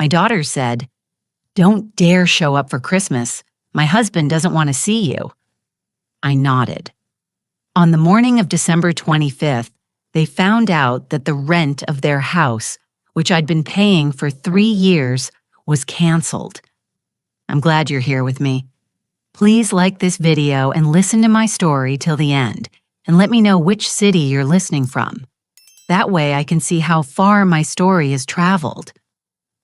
My daughter said, "Don't dare show up for Christmas. My husband doesn't want to see you." I nodded. On the morning of December 25th, they found out that the rent of their house, which I'd been paying for 3 years, was canceled. I'm glad you're here with me. Please like this video and listen to my story till the end, and let me know which city you're listening from. That way I can see how far my story has traveled.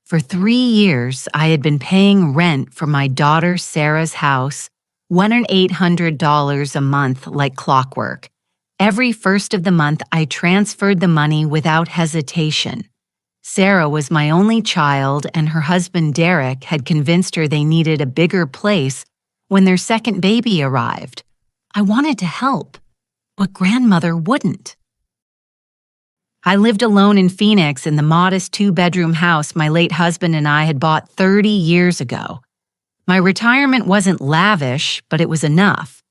For 3 years, I had been paying rent for my daughter Sarah's house, $1,800 a month like clockwork. Every first of the month, I transferred the money without hesitation. Sarah was my only child, and her husband Derek had convinced her they needed a bigger place when their second baby arrived. I wanted to help, but grandmother wouldn't. I lived alone in Phoenix in the modest 2-bedroom house my late husband and I had bought 30 years ago. My retirement wasn't lavish, but it was enough.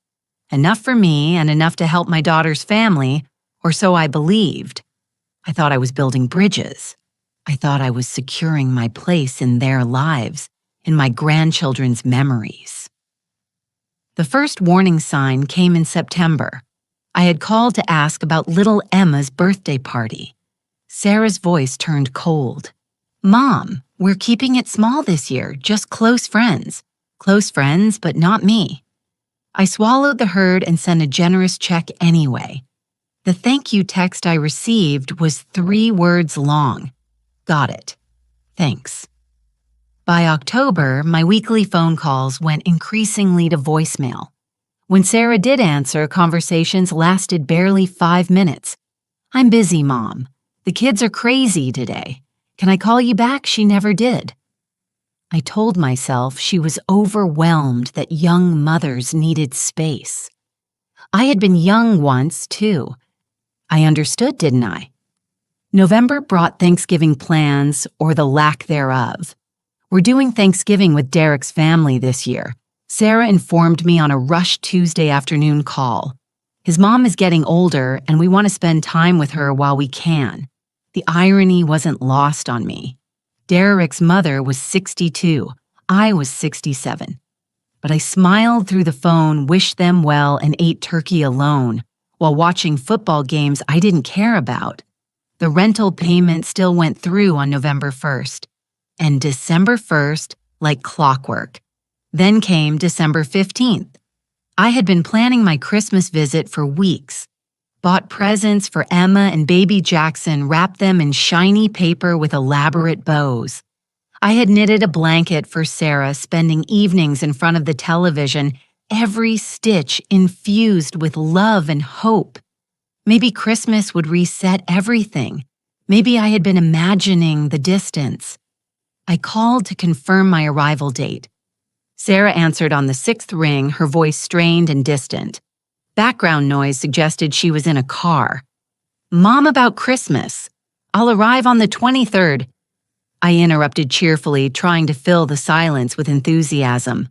Enough for me and enough to help my daughter's family, or so I believed. I thought I was building bridges. I thought I was securing my place in their lives, in my grandchildren's memories. The first warning sign came in September. I had called to ask about little Emma's birthday party. Sarah's voice turned cold. "Mom, we're keeping it small this year, just close friends. Close friends, but not me." I swallowed the herd and sent a generous check anyway. The thank you text I received was 3 words long. Got it. Thanks. By October, my weekly phone calls went increasingly to voicemail. When Sarah did answer, conversations lasted barely 5 minutes. "I'm busy, Mom. The kids are crazy today. Can I call you back?" She never did. I told myself she was overwhelmed that young mothers needed space. I had been young once, too. I understood, didn't I? November brought Thanksgiving plans, or the lack thereof. We're doing Thanksgiving with Derek's family this year. Sarah informed me on a rushed Tuesday afternoon call. His mom is getting older, and we want to spend time with her while we can. The irony wasn't lost on me. Derek's mother was 62. I was 67. But I smiled through the phone, wished them well, and ate turkey alone while watching football games I didn't care about. The rental payment still went through on November 1st. And December 1st, like clockwork. Then came December 15th. I had been planning my Christmas visit for weeks. Bought presents for Emma and baby Jackson, wrapped them in shiny paper with elaborate bows. I had knitted a blanket for Sarah, spending evenings in front of the television, every stitch infused with love and hope. Maybe Christmas would reset everything. Maybe I had been imagining the distance. I called to confirm my arrival date. Sarah answered on the 6th ring, her voice strained and distant. Background noise suggested she was in a car. "Mom, about Christmas. I'll arrive on the 23rd. I interrupted cheerfully, trying to fill the silence with enthusiasm.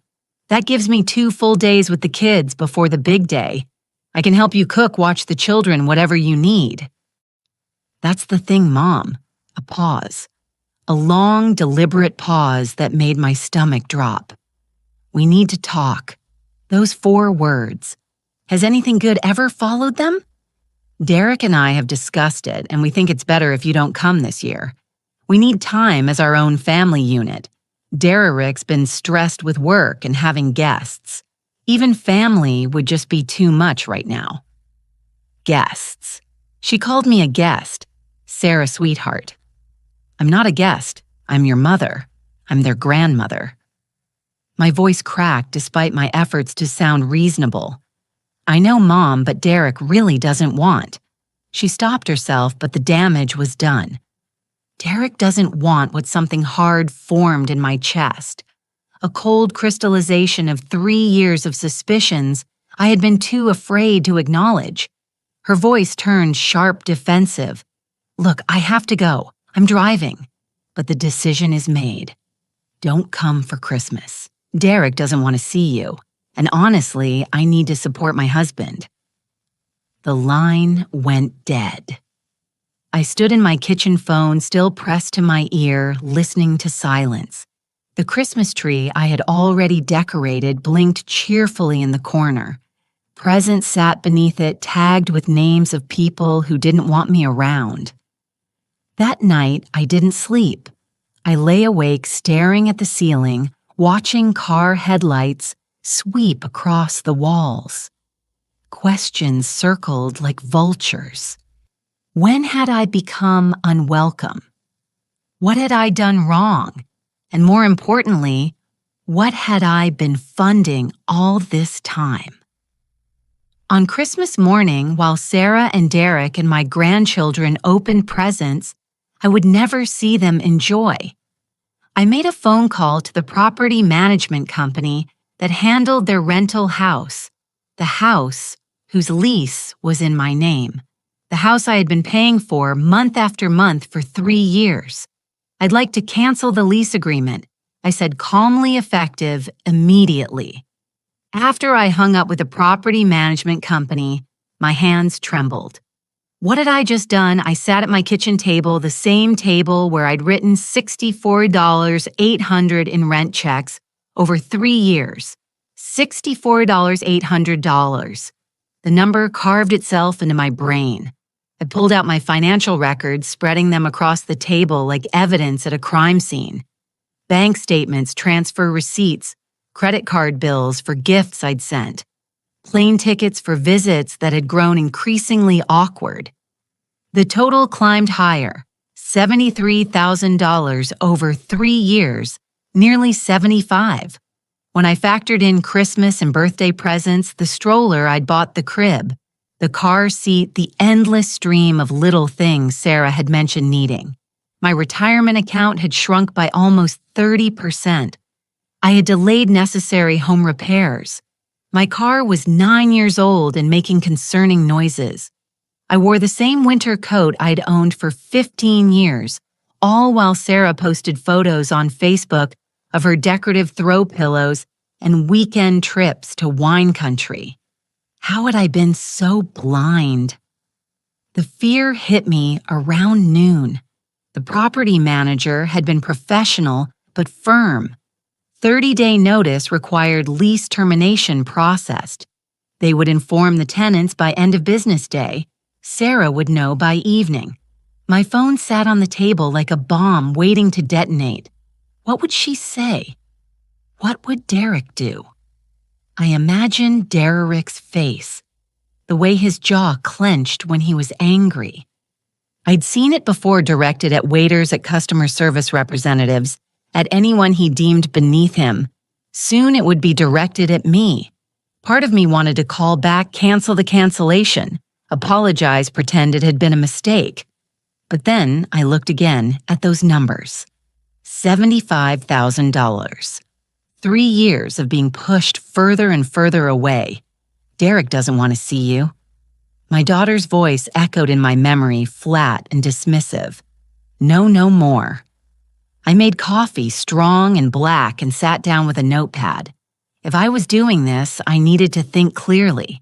"That gives me 2 full days with the kids before the big day. I can help you cook, watch the children, whatever you need." "That's the thing, Mom." A pause. A long, deliberate pause that made my stomach drop. "We need to talk." Those 4 words. Has anything good ever followed them? Derek and I have discussed it, and we think it's better if you don't come this year. We need time as our own family unit. Derek's been stressed with work and having guests. Even family would just be too much right now. Guests. She called me a guest. Sarah, sweetheart. I'm not a guest. I'm your mother. I'm their grandmother. My voice cracked despite my efforts to sound reasonable. I know, Mom, but Derek really doesn't want. She stopped herself, but the damage was done. Derek doesn't want what something hard formed in my chest. A cold crystallization of 3 years of suspicions I had been too afraid to acknowledge. Her voice turned sharp, defensive. Look, I have to go. I'm driving. But the decision is made. Don't come for Christmas. Derek doesn't want to see you. And honestly, I need to support my husband. The line went dead. I stood in my kitchen phone, still pressed to my ear, listening to silence. The Christmas tree I had already decorated blinked cheerfully in the corner. Presents sat beneath it, tagged with names of people who didn't want me around. That night, I didn't sleep. I lay awake staring at the ceiling, watching car headlights sweep across the walls. Questions circled like vultures. When had I become unwelcome? What had I done wrong? And more importantly, what had I been funding all this time? On Christmas morning, while Sarah and Derek and my grandchildren opened presents I would never see them enjoy, I made a phone call to the property management company that handled their rental house, the house whose lease was in my name, the house I had been paying for month after month for 3 years. I'd like to cancel the lease agreement, I said, calmly, effective immediately. After I hung up with the property management company, my hands trembled. What had I just done? I sat at my kitchen table, the same table where I'd written $64,800 in rent checks over 3 years. $64,800. The number carved itself into my brain. I pulled out my financial records, spreading them across the table like evidence at a crime scene. Bank statements, transfer receipts, credit card bills for gifts I'd sent, plane tickets for visits that had grown increasingly awkward. The total climbed higher, $73,000 over 3 years, nearly 75. When I factored in Christmas and birthday presents, the stroller I'd bought, the crib, the car seat, the endless stream of little things Sarah had mentioned needing. My retirement account had shrunk by almost 30%. I had delayed necessary home repairs. My car was 9 years old and making concerning noises. I wore the same winter coat I'd owned for 15 years, all while Sarah posted photos on Facebook of her decorative throw pillows and weekend trips to wine country. How had I been so blind? The fear hit me around noon. The property manager had been professional but firm. 30-day notice required lease termination processed. They would inform the tenants by end of business day. Sarah would know by evening. My phone sat on the table like a bomb waiting to detonate. What would she say? What would Derek do? I imagined Derek's face, the way his jaw clenched when he was angry. I'd seen it before directed at waiters, at customer service representatives, at anyone he deemed beneath him. Soon it would be directed at me. Part of me wanted to call back, cancel the cancellation, apologize, pretend it had been a mistake. But then I looked again at those numbers. $75,000. 3 years of being pushed further and further away. Derek doesn't want to see you. My daughter's voice echoed in my memory, flat and dismissive. No, no more. I made coffee, strong and black, and sat down with a notepad. If I was doing this, I needed to think clearly.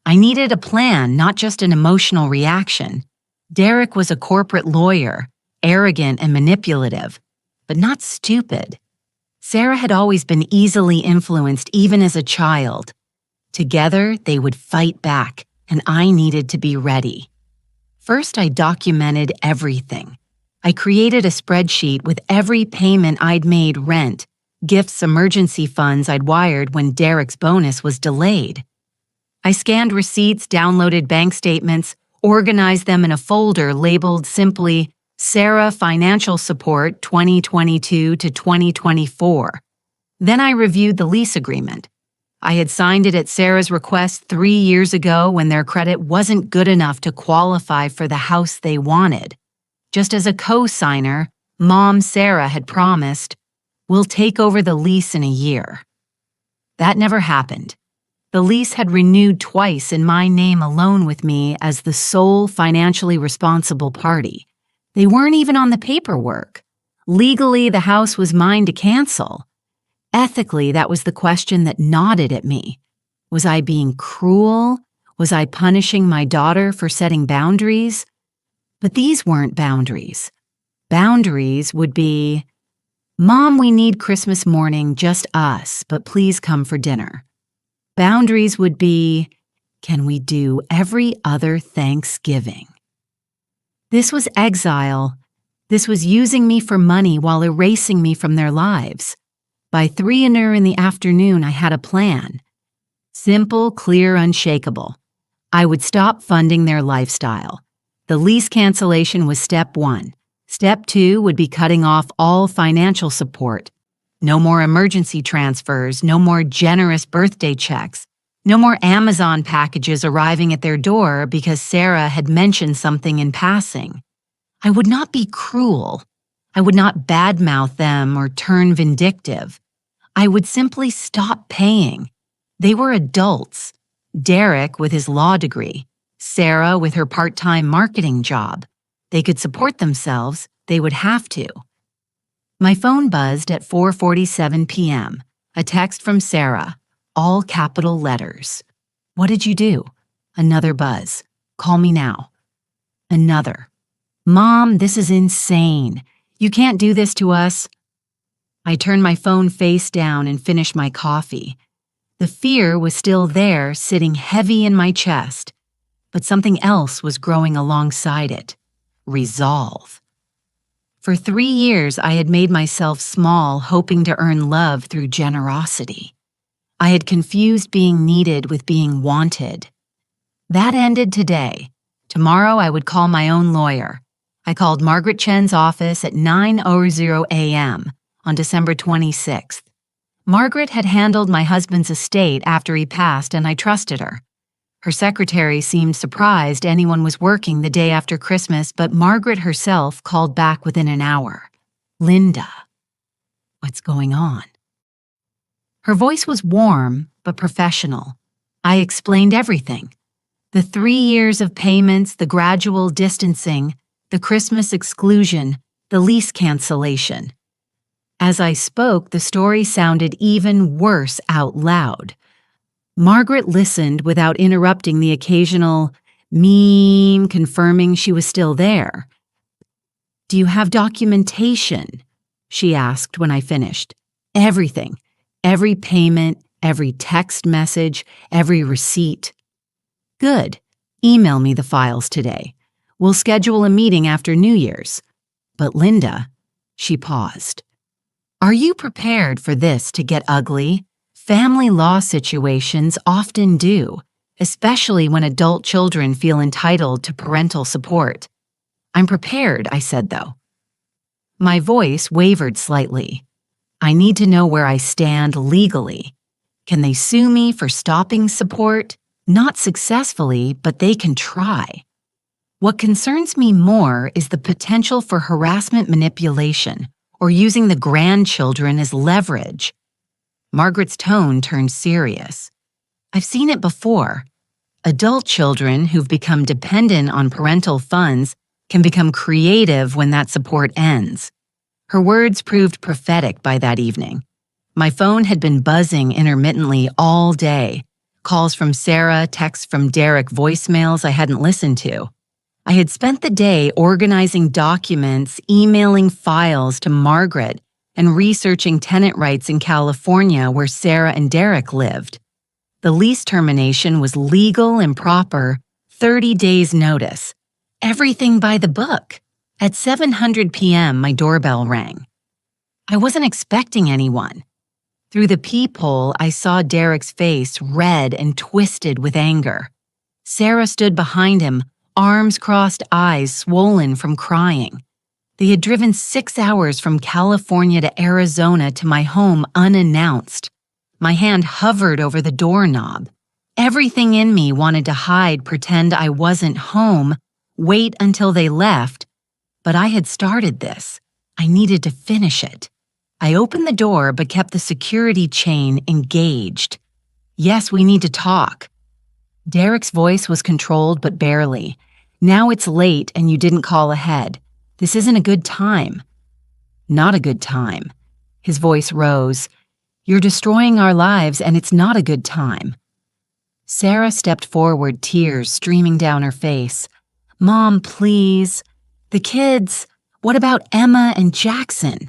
I needed a plan, not just an emotional reaction. Derek was a corporate lawyer, arrogant and manipulative, but not stupid. Sarah had always been easily influenced, even as a child. Together, they would fight back, and I needed to be ready. First, I documented everything. I created a spreadsheet with every payment I'd made, rent, gifts, emergency funds I'd wired when Derek's bonus was delayed. I scanned receipts, downloaded bank statements, organized them in a folder labeled simply Sarah Financial Support 2022 to 2024. Then I reviewed the lease agreement. I had signed it at Sarah's request 3 years ago when their credit wasn't good enough to qualify for the house they wanted. Just as a co-signer, Mom Sarah had promised, "We'll take over the lease in a year." That never happened. The lease had renewed twice in my name alone with me as the sole financially responsible party. They weren't even on the paperwork. Legally, the house was mine to cancel. Ethically, that was the question that gnawed at me. Was I being cruel? Was I punishing my daughter for setting boundaries? But these weren't boundaries. Boundaries would be, "Mom, we need Christmas morning, just us, but please come for dinner." Boundaries would be, "Can we do every other Thanksgiving?" This was exile. This was using me for money while erasing me from their lives. By 3 in the afternoon, I had a plan. Simple, clear, unshakable. I would stop funding their lifestyle. The lease cancellation was step 1. Step 2 would be cutting off all financial support. No more emergency transfers, no more generous birthday checks, no more Amazon packages arriving at their door because Sarah had mentioned something in passing. I would not be cruel. I would not badmouth them or turn vindictive. I would simply stop paying. They were adults. Derek with his law degree, Sarah with her part-time marketing job. They could support themselves. They would have to. My phone buzzed at 4:47 p.m. A text from Sarah, all capital letters. "What did you do?" Another buzz. "Call me now." Another. "Mom, this is insane. You can't do this to us." I turned my phone face down and finished my coffee. The fear was still there, sitting heavy in my chest, but something else was growing alongside it. Resolve. For 3 years, I had made myself small, hoping to earn love through generosity. I had confused being needed with being wanted. That ended today. Tomorrow, I would call my own lawyer. I called Margaret Chen's office at 9:00 a.m. on December 26th. Margaret had handled my husband's estate after he passed, and I trusted her. Her secretary seemed surprised anyone was working the day after Christmas, but Margaret herself called back within an hour. "Linda, what's going on?" Her voice was warm but professional. I explained everything. The 3 years of payments, the gradual distancing, the Christmas exclusion, the lease cancellation. As I spoke, the story sounded even worse out loud. Margaret listened without interrupting the occasional "mean," confirming she was still there. "Do you have documentation?" she asked when I finished. "Everything. Every payment, every text message, every receipt." "Good. Email me the files today. We'll schedule a meeting after New Year's." "But Linda," she paused. "Are you prepared for this to get ugly? Family law situations often do, especially when adult children feel entitled to parental support." "I'm prepared," I said, though. My voice wavered slightly. "I need to know where I stand legally. Can they sue me for stopping support? Not successfully, but they can try. What concerns me more is the potential for harassment manipulation or using the grandchildren as leverage." Margaret's tone turned serious. "I've seen it before. Adult children who've become dependent on parental funds can become creative when that support ends." Her words proved prophetic by that evening. My phone had been buzzing intermittently all day. Calls from Sarah, texts from Derek, voicemails I hadn't listened to. I had spent the day organizing documents, emailing files to Margaret, and researching tenant rights in California where Sarah and Derek lived. The lease termination was legal and proper, 30 days notice. Everything by the book. At 7:00 p.m., my doorbell rang. I wasn't expecting anyone. Through the peephole, I saw Derek's face red and twisted with anger. Sarah stood behind him, arms crossed, eyes swollen from crying. They had driven 6 hours from California to Arizona to my home unannounced. My hand hovered over the doorknob. Everything in me wanted to hide, pretend I wasn't home, wait until they left. But I had started this. I needed to finish it. I opened the door but kept the security chain engaged. "Yes, we need to talk." Derek's voice was controlled but barely. "Now it's late and you didn't call ahead. This isn't a good time." "Not a good time." His voice rose. "You're destroying our lives and it's not a good time." Sarah stepped forward, tears streaming down her face. "Mom, please." The kids, what about Emma and Jackson?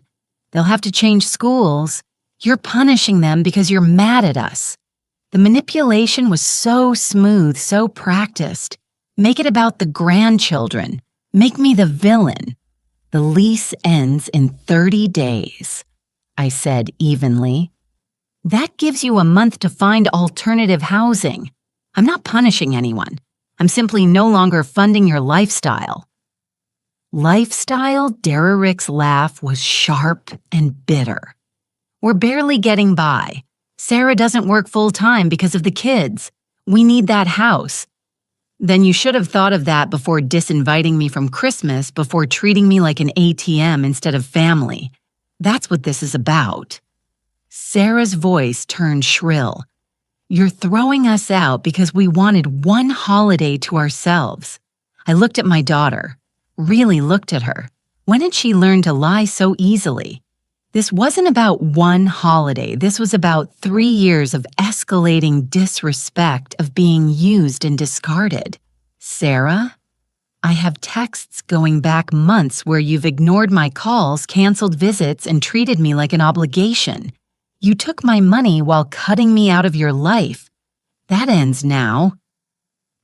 They'll have to change schools. You're punishing them because you're mad at us. The manipulation was so smooth, so practiced. Make it about the grandchildren. Make me the villain. The lease ends in 30 days, I said evenly. That gives you a month to find alternative housing. I'm not punishing anyone. I'm simply no longer funding your lifestyle. Lifestyle? Derek's laugh was sharp and bitter. We're barely getting by. Sarah doesn't work full-time because of the kids. We need that house. Then you should have thought of that before disinviting me from Christmas, before treating me like an ATM instead of family. That's what this is about. Sarah's voice turned shrill. You're throwing us out because we wanted one holiday to ourselves. I looked at my daughter, really looked at her. When did she learn to lie so easily? This wasn't about one holiday. This was about 3 years of escalating disrespect, of being used and discarded. Sarah, I have texts going back months where you've ignored my calls, canceled visits, and treated me like an obligation. You took my money while cutting me out of your life. That ends now.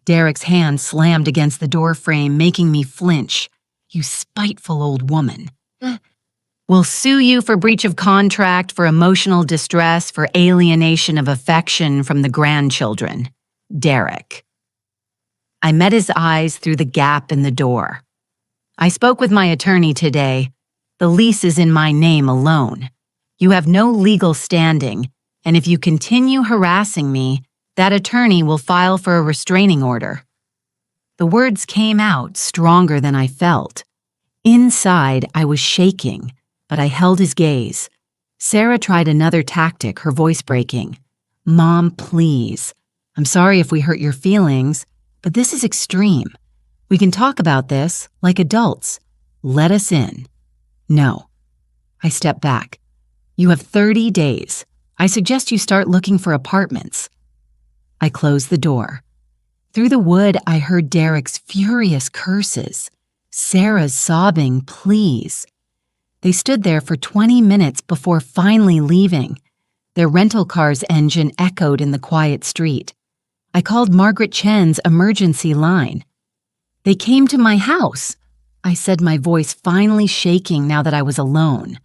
Derek's hand slammed against the doorframe, making me flinch. You spiteful old woman. We'll sue you for breach of contract, for emotional distress, for alienation of affection from the grandchildren. Derek. I met his eyes through the gap in the door. I spoke with my attorney today. The lease is in my name alone. You have no legal standing, and if you continue harassing me, that attorney will file for a restraining order. The words came out stronger than I felt. Inside, I was shaking, but I held his gaze. Sarah tried another tactic, her voice breaking. Mom, please. I'm sorry if we hurt your feelings, but this is extreme. We can talk about this like adults. Let us in. No. I stepped back. You have 30 days. I suggest you start looking for apartments. I closed the door. Through the wood, I heard Derek's furious curses. Sarah's sobbing, please. They stood there for 20 minutes before finally leaving. Their rental car's engine echoed in the quiet street. I called Margaret Chen's emergency line. They came to my house, I said, my voice finally shaking now that I was alone.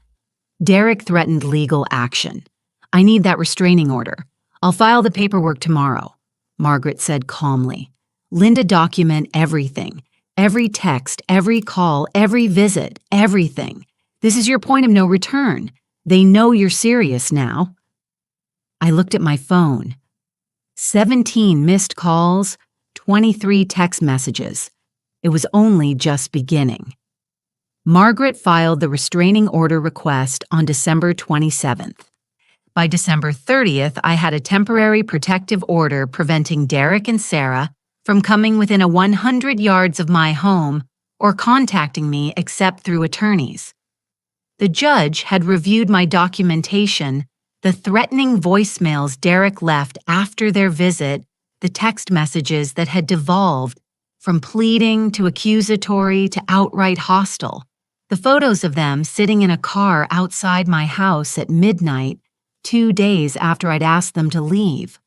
Derek threatened legal action. I need that restraining order. I'll file the paperwork tomorrow, Margaret said calmly. Linda, document everything. Every text, every call, every visit, everything. This is your point of no return. They know you're serious now. I looked at my phone. 17 missed calls, 23 text messages. It was only just beginning. Margaret filed the restraining order request on December 27th. By December 30th, I had a temporary protective order preventing Derek and Sarah from coming within 100 yards of my home or contacting me except through attorneys. The judge had reviewed my documentation, the threatening voicemails Derek left after their visit, the text messages that had devolved from pleading to accusatory to outright hostile, the photos of them sitting in a car outside my house at midnight 2 days after I'd asked them to leave.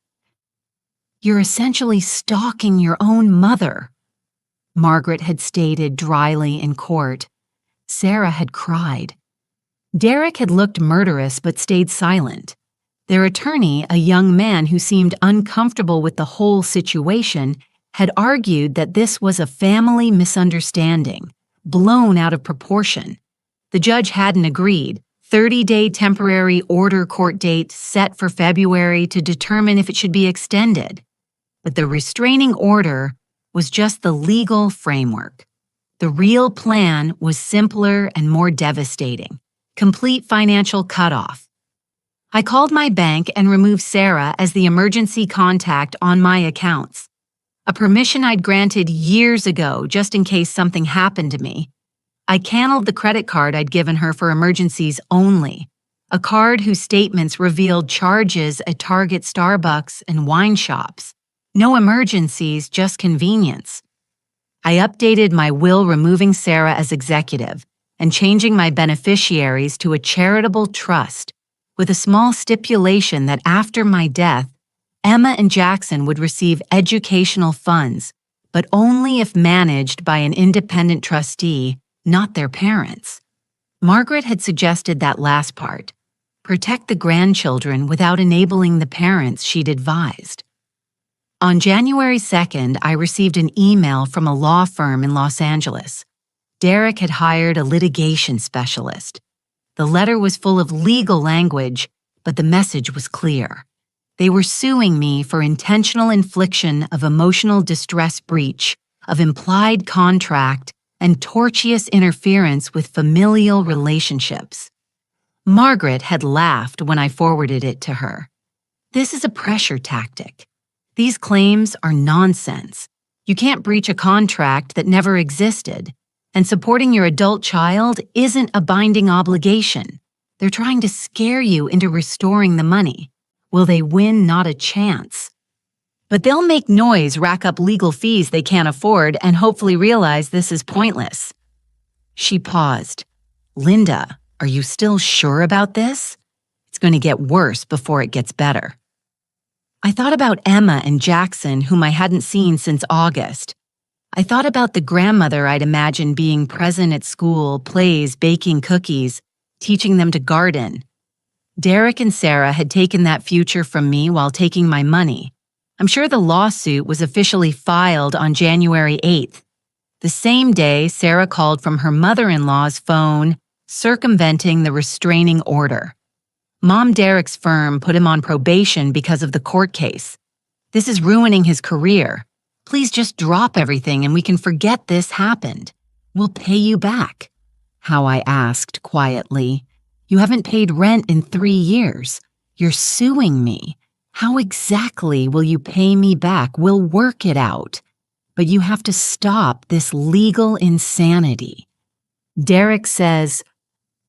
You're essentially stalking your own mother, Margaret had stated dryly in court. Sarah had cried. Derek had looked murderous but stayed silent. Their attorney, a young man who seemed uncomfortable with the whole situation, had argued that this was a family misunderstanding, blown out of proportion. The judge hadn't agreed. 30-day temporary order court date set for February to determine if it should be extended. But the restraining order was just the legal framework. The real plan was simpler and more devastating. Complete financial cutoff. I called my bank and removed Sarah as the emergency contact on my accounts, a permission I'd granted years ago just in case something happened to me. I canceled the credit card I'd given her for emergencies only, a card whose statements revealed charges at Target, Starbucks, and wine shops. No emergencies, just convenience. I updated my will, removing Sarah as executive and changing my beneficiaries to a charitable trust, with a small stipulation that after my death, Emma and Jackson would receive educational funds, but only if managed by an independent trustee, not their parents. Margaret had suggested that last part, protect the grandchildren without enabling the parents she'd advised. On January 2nd, I received an email from a law firm in Los Angeles. Derek had hired a litigation specialist. The letter was full of legal language, but the message was clear. They were suing me for intentional infliction of emotional distress breach, of implied contract, and tortious interference with familial relationships. Margaret had laughed when I forwarded it to her. This is a pressure tactic. These claims are nonsense. You can't breach a contract that never existed, and supporting your adult child isn't a binding obligation. They're trying to scare you into restoring the money. Will they win? Not a chance. But they'll make noise, rack up legal fees they can't afford, and hopefully realize this is pointless. She paused. Linda, are you still sure about this? It's going to get worse before it gets better. I thought about Emma and Jackson, whom I hadn't seen since August. I thought about the grandmother I'd imagined being present at school, plays, baking cookies, teaching them to garden. Derek and Sarah had taken that future from me while taking my money. I'm sure the lawsuit was officially filed on January 8th. The same day, Sarah called from her mother-in-law's phone, circumventing the restraining order. Mom Derek's firm put him on probation because of the court case. This is ruining his career. Please just drop everything and we can forget this happened. We'll pay you back. How I asked quietly. You haven't paid rent in 3 years. You're suing me. How exactly will you pay me back? We'll work it out. But you have to stop this legal insanity. Derek says,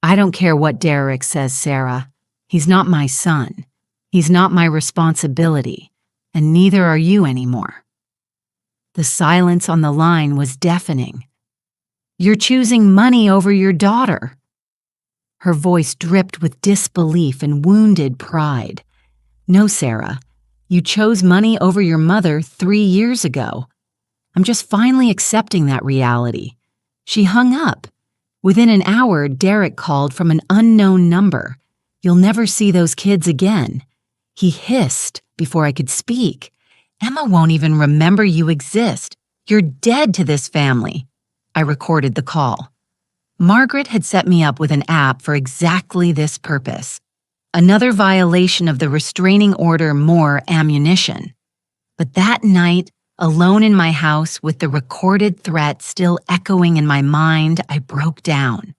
I don't care what Derek says, Sarah. He's not my son. He's not my responsibility. And neither are you anymore. The silence on the line was deafening. You're choosing money over your daughter. Her voice dripped with disbelief and wounded pride. No, Sarah, you chose money over your mother 3 years ago. I'm just finally accepting that reality. She hung up. Within an hour, Derek called from an unknown number. You'll never see those kids again. He hissed before I could speak. Emma won't even remember you exist. You're dead to this family. I recorded the call. Margaret had set me up with an app for exactly this purpose. Another violation of the restraining order, more ammunition. But that night, alone in my house with the recorded threat still echoing in my mind, I broke down.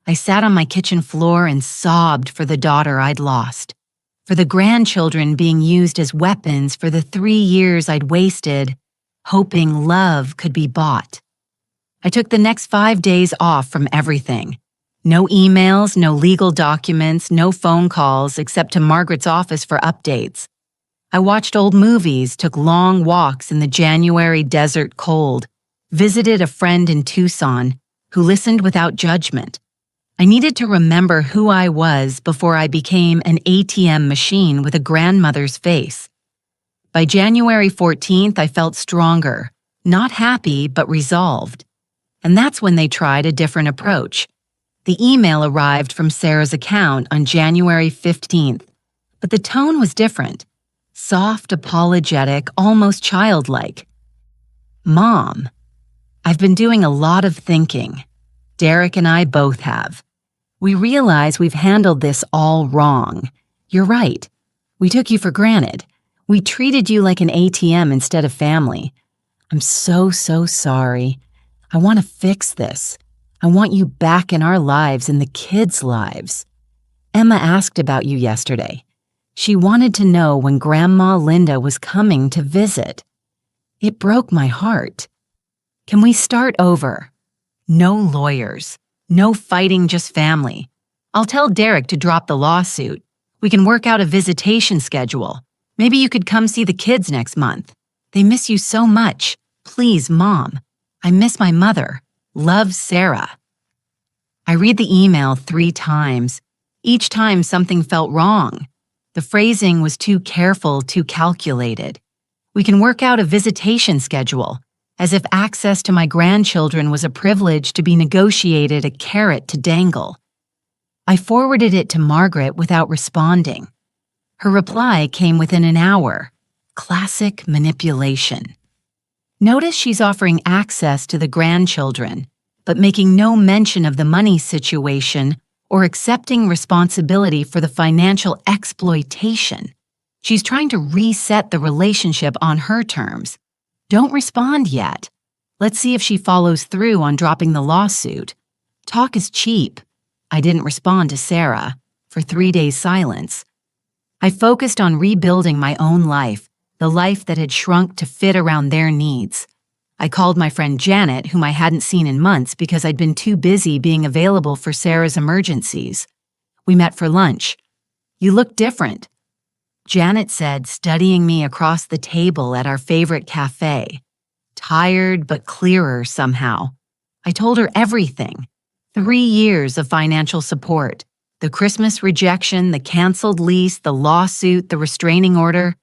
I sat on my kitchen floor and sobbed for the daughter I'd lost, for the grandchildren being used as weapons for the 3 years I'd wasted, hoping love could be bought. I took the next 5 days off from everything. No emails, no legal documents, no phone calls except to Margaret's office for updates. I watched old movies, took long walks in the January desert cold, visited a friend in Tucson who listened without judgment. I needed to remember who I was before I became an ATM machine with a grandmother's face. By January 14th, I felt stronger, not happy, but resolved. And that's when they tried a different approach. The email arrived from Sarah's account on January 15th, but the tone was different. Soft, apologetic, almost childlike. Mom, I've been doing a lot of thinking. Derek and I both have. We realize we've handled this all wrong. You're right. We took you for granted. We treated you like an ATM instead of family. I'm so sorry. I want to fix this. I want you back in our lives and the kids' lives. Emma asked about you yesterday. She wanted to know when Grandma Linda was coming to visit. It broke my heart. Can we start over? No lawyers. No fighting, just family. I'll tell Derek to drop the lawsuit. We can work out a visitation schedule. Maybe you could come see the kids next month. They miss you so much. Please, Mom. I miss my mother. Love, Sarah. I read the email 3 times. Each time something felt wrong. The phrasing was too careful, too calculated. We can work out a visitation schedule, as if access to my grandchildren was a privilege to be negotiated, a carrot to dangle. I forwarded it to Margaret without responding. Her reply came within an hour. Classic manipulation. Notice she's offering access to the grandchildren, but making no mention of the money situation or accepting responsibility for the financial exploitation. She's trying to reset the relationship on her terms. Don't respond yet. Let's see if she follows through on dropping the lawsuit. Talk is cheap. I didn't respond to Sarah for 3 days' silence. I focused on rebuilding my own life, the life that had shrunk to fit around their needs. I called my friend Janet, whom I hadn't seen in months because I'd been too busy being available for Sarah's emergencies. We met for lunch. You look different, Janet said, studying me across the table at our favorite cafe. Tired but clearer somehow. I told her everything. 3 years of financial support. The Christmas rejection, the canceled lease, the lawsuit, the restraining order.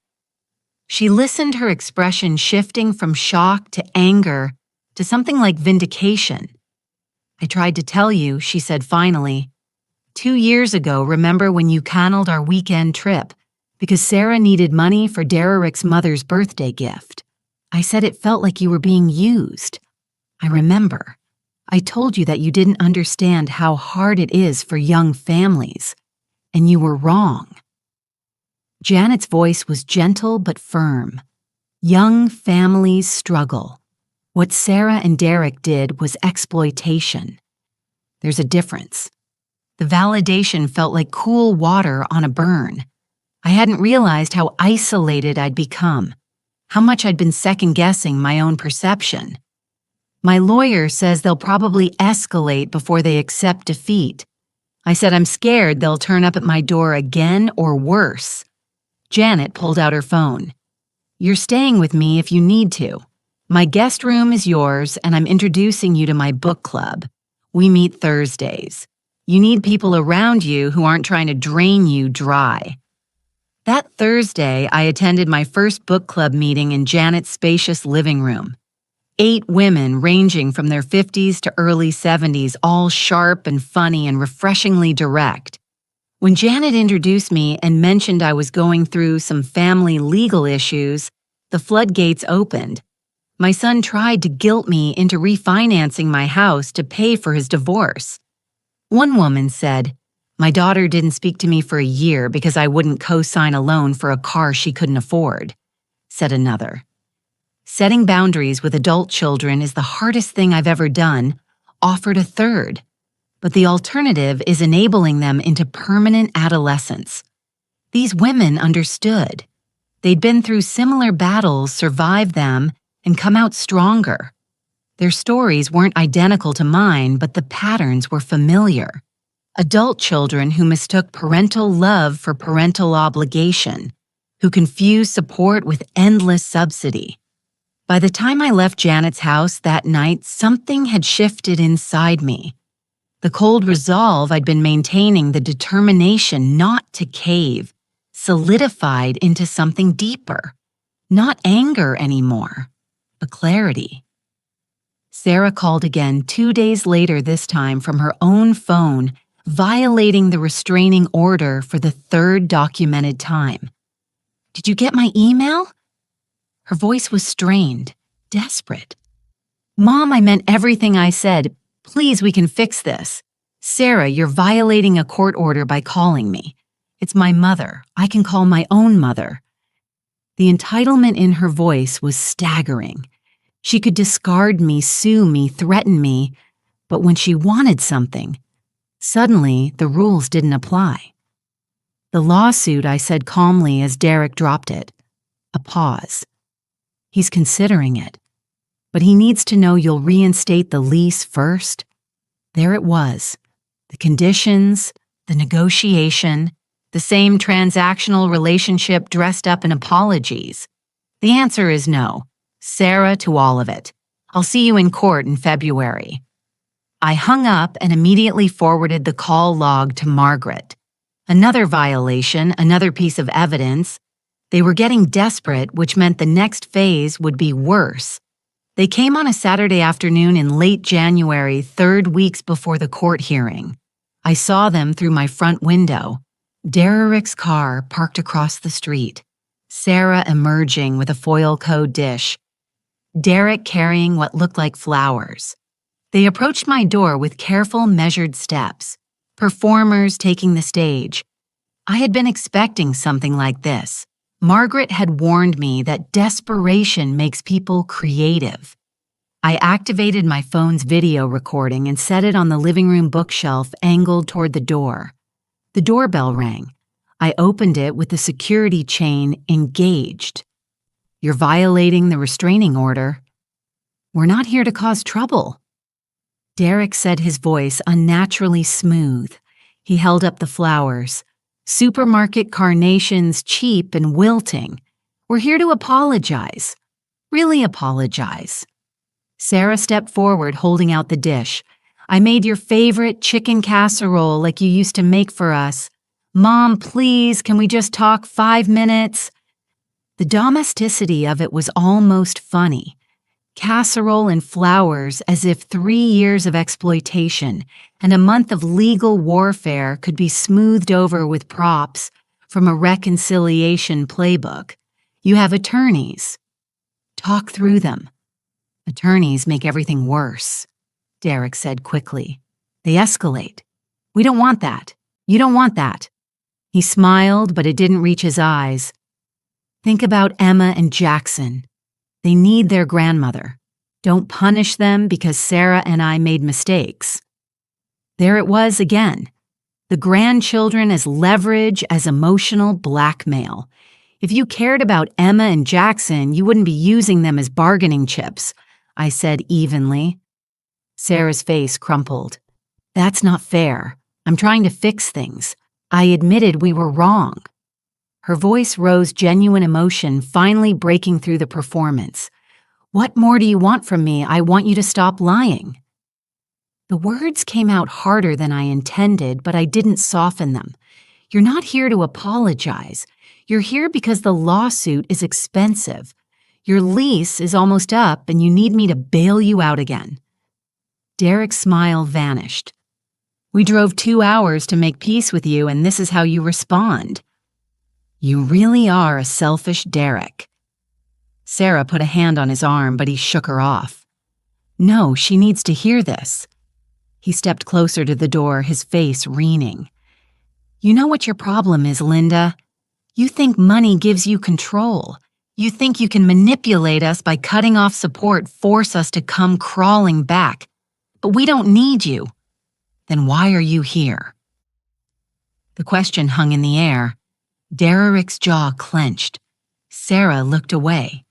She listened, her expression shifting from shock to anger to something like vindication. I tried to tell you, she said finally. 2 years ago, remember when you canceled our weekend trip because Sarah needed money for Derek's mother's birthday gift. I said it felt like you were being used. I remember. I told you that you didn't understand how hard it is for young families, and you were wrong. Janet's voice was gentle but firm. Young families struggle. What Sarah and Derek did was exploitation. There's a difference. The validation felt like cool water on a burn. I hadn't realized how isolated I'd become, how much I'd been second-guessing my own perception. My lawyer says they'll probably escalate before they accept defeat. I said I'm scared they'll turn up at my door again or worse. Janet pulled out her phone. You're staying with me if you need to. My guest room is yours, and I'm introducing you to my book club. We meet Thursdays. You need people around you who aren't trying to drain you dry. That Thursday, I attended my first book club meeting in Janet's spacious living room. 8 women ranging from their 50s to early 70s, all sharp and funny and refreshingly direct. When Janet introduced me and mentioned I was going through some family legal issues, the floodgates opened. My son tried to guilt me into refinancing my house to pay for his divorce. One woman said, "My daughter didn't speak to me for a year because I wouldn't co-sign a loan for a car she couldn't afford," said another. Setting boundaries with adult children is the hardest thing I've ever done, offered a third. But the alternative is enabling them into permanent adolescence. These women understood. They'd been through similar battles, survived them, and come out stronger. Their stories weren't identical to mine, but the patterns were familiar. Adult children who mistook parental love for parental obligation, who confused support with endless subsidy. By the time I left Janet's house that night, something had shifted inside me. The cold resolve I'd been maintaining, the determination not to cave, solidified into something deeper. Not anger anymore, but clarity. Sarah called again 2 days later, this time from her own phone, violating the restraining order for the 3rd documented time. "Did you get my email?" Her voice was strained, desperate. "Mom, I meant everything I said. Please, we can fix this. Sarah, you're violating a court order by calling me. It's my mother. I can call my own mother." The entitlement in her voice was staggering. She could discard me, sue me, threaten me, but when she wanted something, suddenly the rules didn't apply. "The lawsuit," I said calmly as Derek dropped it. A pause. "He's considering it, but he needs to know you'll reinstate the lease first." There it was. The conditions, the negotiation, the same transactional relationship dressed up in apologies. The answer is no. Sarah to all of it. I'll see you in court in February." I hung up and immediately forwarded the call log to Margaret. Another violation, another piece of evidence. They were getting desperate, which meant the next phase would be worse. They came on a Saturday afternoon in late January, 3 weeks before the court hearing. I saw them through my front window. Derek's car parked across the street. Sarah emerging with a foil code dish. Derek carrying what looked like flowers. They approached my door with careful, measured steps. Performers taking the stage. I had been expecting something like this. Margaret had warned me that desperation makes people creative. I activated my phone's video recording and set it on the living room bookshelf angled toward the door. The doorbell rang. I opened it with the security chain engaged. "You're violating the restraining order." "We're not here to cause trouble." Derek said, his voice unnaturally smooth. He held up the flowers. "Supermarket carnations, cheap and wilting. We're here to apologize. Really apologize." Sarah stepped forward, holding out the dish. "I made your favorite chicken casserole like you used to make for us. Mom, please, can we just talk 5 minutes?" The domesticity of it was almost funny. Casserole and flowers, as if 3 years of exploitation and a month of legal warfare could be smoothed over with props from a reconciliation playbook. You have attorneys. Talk through them. Attorneys make everything worse, Derek said quickly. They escalate. We don't want that. You don't want that. He smiled, but it didn't reach his eyes. Think about Emma and Jackson. They need their grandmother. Don't punish them because Sarah and I made mistakes. There it was again. The grandchildren as leverage, as emotional blackmail. If you cared about Emma and Jackson, you wouldn't be using them as bargaining chips, I said evenly. Sarah's face crumpled. That's not fair. I'm trying to fix things. I admitted we were wrong. Her voice rose genuine emotion, finally breaking through the performance. What more do you want from me? I want you to stop lying. The words came out harder than I intended, but I didn't soften them. You're not here to apologize. You're here because the lawsuit is expensive. Your lease is almost up and you need me to bail you out again. Derek's smile vanished. We drove 2 hours to make peace with you and this is how you respond. You really are a selfish Derek. Sarah put a hand on his arm, but he shook her off. No, she needs to hear this. He stepped closer to the door, his face weening. You know what your problem is, Linda? You think money gives you control. You think you can manipulate us by cutting off support, force us to come crawling back. But we don't need you. Then why are you here? The question hung in the air. Derek's jaw clenched. Sarah looked away.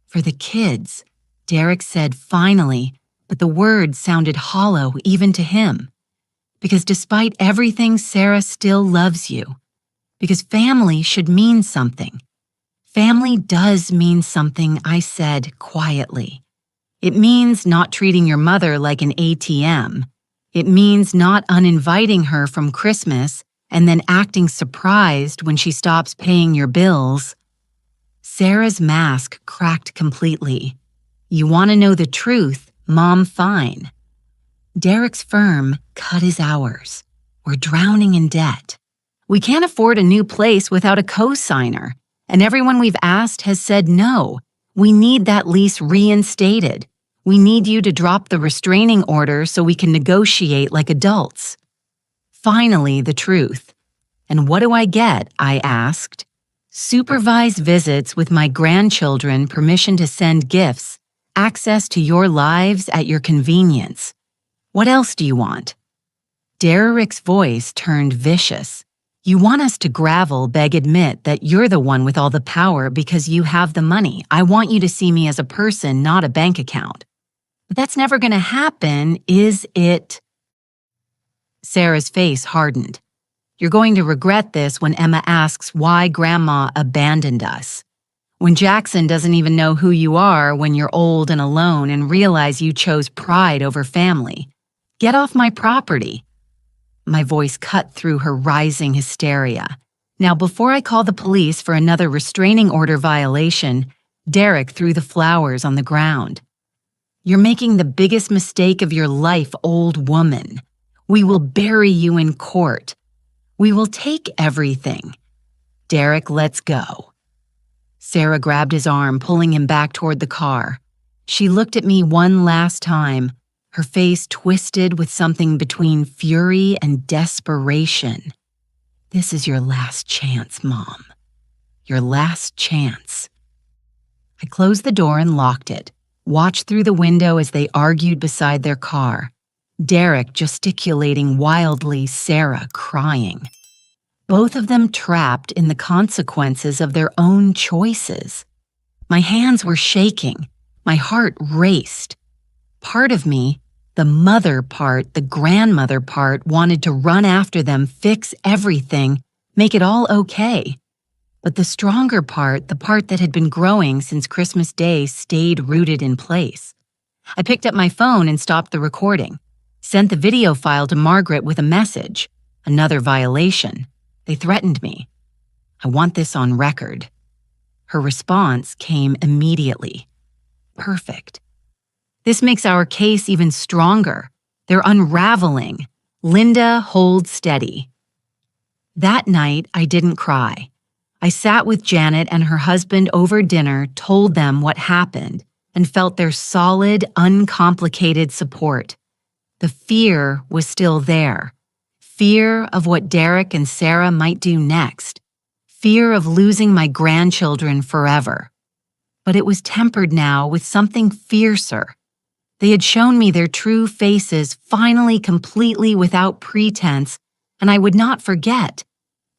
For the kids, Derek said finally, but the words sounded hollow even to him. Because despite everything, Sarah still loves you. Because family should mean something. Family does mean something, I said quietly. It means not treating your mother like an ATM. It means not uninviting her from Christmas and then acting surprised when she stops paying your bills. Sarah's mask cracked completely. You want to know the truth, Mom, fine. Derek's firm cut his hours. We're drowning in debt. We can't afford a new place without a co-signer, and everyone we've asked has said no. We need that lease reinstated. We need you to drop the restraining order so we can negotiate like adults. Finally, the truth. And what do I get? I asked. Supervised visits with my grandchildren, permission to send gifts, access to your lives at your convenience. What else do you want? Derek's voice turned vicious. You want us to gravel, beg, admit that you're the one with all the power because you have the money. I want you to see me as a person, not a bank account. But that's never going to happen, is it? Sarah's face hardened. You're going to regret this when Emma asks why Grandma abandoned us. When Jackson doesn't even know who you are when you're old and alone and realize you chose pride over family. Get off my property. My voice cut through her rising hysteria. Now, before I call the police for another restraining order violation, Derek threw the flowers on the ground. You're making the biggest mistake of your life, old woman. We will bury you in court. We will take everything. Derek, let's go. Sarah grabbed his arm, pulling him back toward the car. She looked at me one last time, her face twisted with something between fury and desperation. This is your last chance, Mom. Your last chance. I closed the door and locked it, watched through the window as they argued beside their car. Derek gesticulating wildly, Sarah crying. Both of them trapped in the consequences of their own choices. My hands were shaking. My heart raced. Part of me, the mother part, the grandmother part, wanted to run after them, fix everything, make it all okay. But the stronger part, the part that had been growing since Christmas Day, stayed rooted in place. I picked up my phone and stopped the recording. Sent the video file to Margaret with a message. Another violation. They threatened me. I want this on record. Her response came immediately. Perfect. This makes our case even stronger. They're unraveling. Linda, hold steady. That night, I didn't cry. I sat with Janet and her husband over dinner, told them what happened, and felt their solid, uncomplicated support. The fear was still there. Fear of what Derek and Sarah might do next. Fear of losing my grandchildren forever. But it was tempered now with something fiercer. They had shown me their true faces, finally completely without pretense, and I would not forget.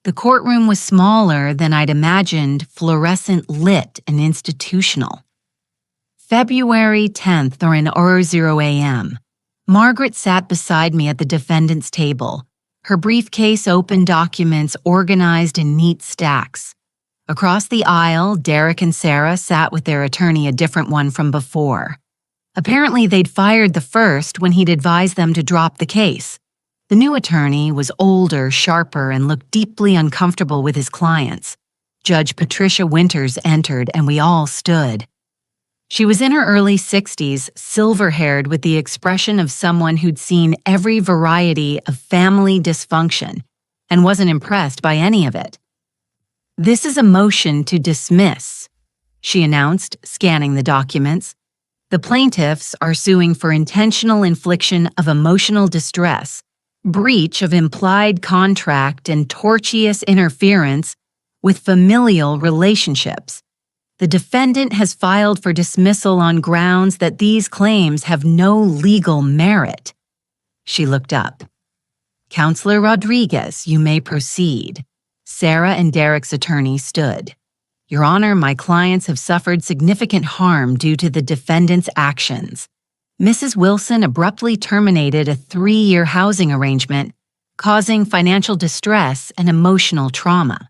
The courtroom was smaller than I'd imagined, fluorescent lit and institutional. February 10th or an hour 0 a.m. Margaret sat beside me at the defendant's table, her briefcase open, documents organized in neat stacks. Across the aisle, Derek and Sarah sat with their attorney, a different one from before. Apparently, they'd fired the first when he'd advised them to drop the case. The new attorney was older, sharper, and looked deeply uncomfortable with his clients. Judge Patricia Winters entered, and we all stood. She was in her early 60s, silver-haired with the expression of someone who'd seen every variety of family dysfunction and wasn't impressed by any of it. "This is a motion to dismiss," she announced, scanning the documents. "The plaintiffs are suing for intentional infliction of emotional distress, breach of implied contract, and tortious interference with familial relationships. The defendant has filed for dismissal on grounds that these claims have no legal merit." She looked up. "Counselor Rodriguez, you may proceed." Sarah and Derek's attorney stood. "Your Honor, my clients have suffered significant harm due to the defendant's actions. Mrs. Wilson abruptly terminated a 3-year housing arrangement, causing financial distress and emotional trauma.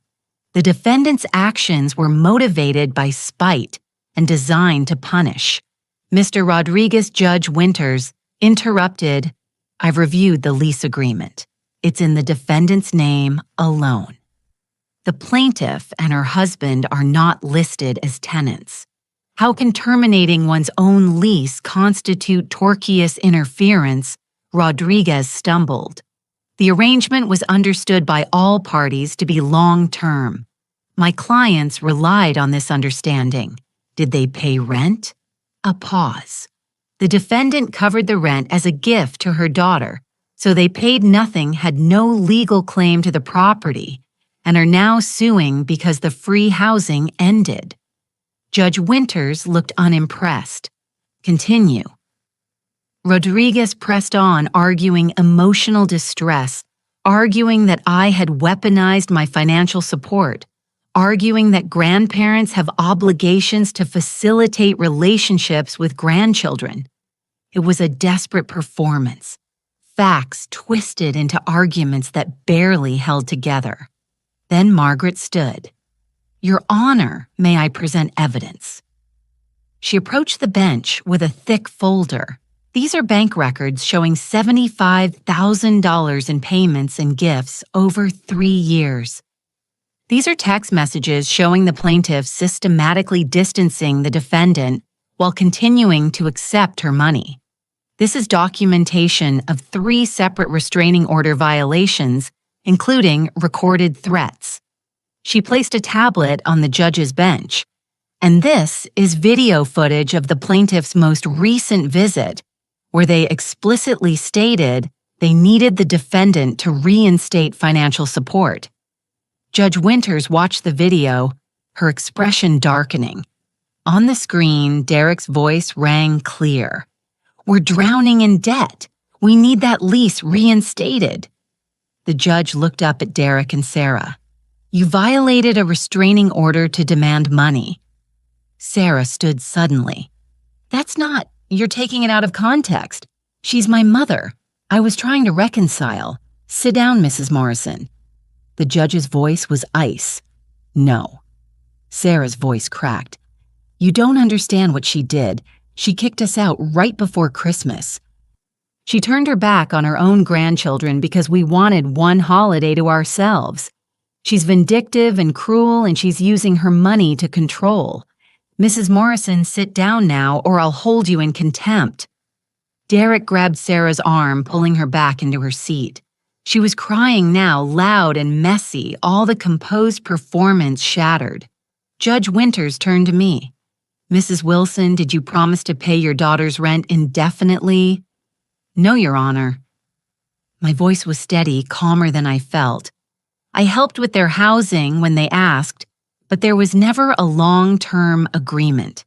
The defendant's actions were motivated by spite and designed to punish." Mr. Rodriguez, Judge Winters, interrupted. "I've reviewed the lease agreement. It's in the defendant's name alone. The plaintiff and her husband are not listed as tenants. How can terminating one's own lease constitute tortious interference?" Rodriguez stumbled. "The arrangement was understood by all parties to be long-term. My clients relied on this understanding. Did they pay rent?" A pause. "The defendant covered the rent as a gift to her daughter, so they paid nothing, had no legal claim to the property, and are now suing because the free housing ended." Judge Winters looked unimpressed. "Continue." Rodriguez pressed on, arguing emotional distress, arguing that I had weaponized my financial support, arguing that grandparents have obligations to facilitate relationships with grandchildren. It was a desperate performance. Facts twisted into arguments that barely held together. Then Margaret stood. Your Honor, may I present evidence? She approached the bench with a thick folder. These are bank records showing $75,000 in payments and gifts over 3 years. These are text messages showing the plaintiff systematically distancing the defendant while continuing to accept her money. This is documentation of 3 separate restraining order violations, including recorded threats. She placed a tablet on the judge's bench, and this is video footage of the plaintiff's most recent visit, where they explicitly stated they needed the defendant to reinstate financial support. Judge Winters watched the video, her expression darkening. On the screen, Derek's voice rang clear. "We're drowning in debt. We need that lease reinstated." The judge looked up at Derek and Sarah. "You violated a restraining order to demand money." Sarah stood suddenly. "That's not, you're taking it out of context. She's my mother. I was trying to reconcile. Sit down, Mrs. Morrison." The judge's voice was ice. "No." Sarah's voice cracked. "You don't understand what she did. She kicked us out right before Christmas. She turned her back on her own grandchildren because we wanted one holiday to ourselves. She's vindictive and cruel, and she's using her money to control. Mrs. Morrison, sit down now, or I'll hold you in contempt." Derek grabbed Sarah's arm, pulling her back into her seat. She was crying now, loud and messy, all the composed performance shattered. Judge Winters turned to me. "Mrs. Wilson, did you promise to pay your daughter's rent indefinitely?" "No, Your Honor." My voice was steady, calmer than I felt. "I helped with their housing when they asked, but there was never a long-term agreement.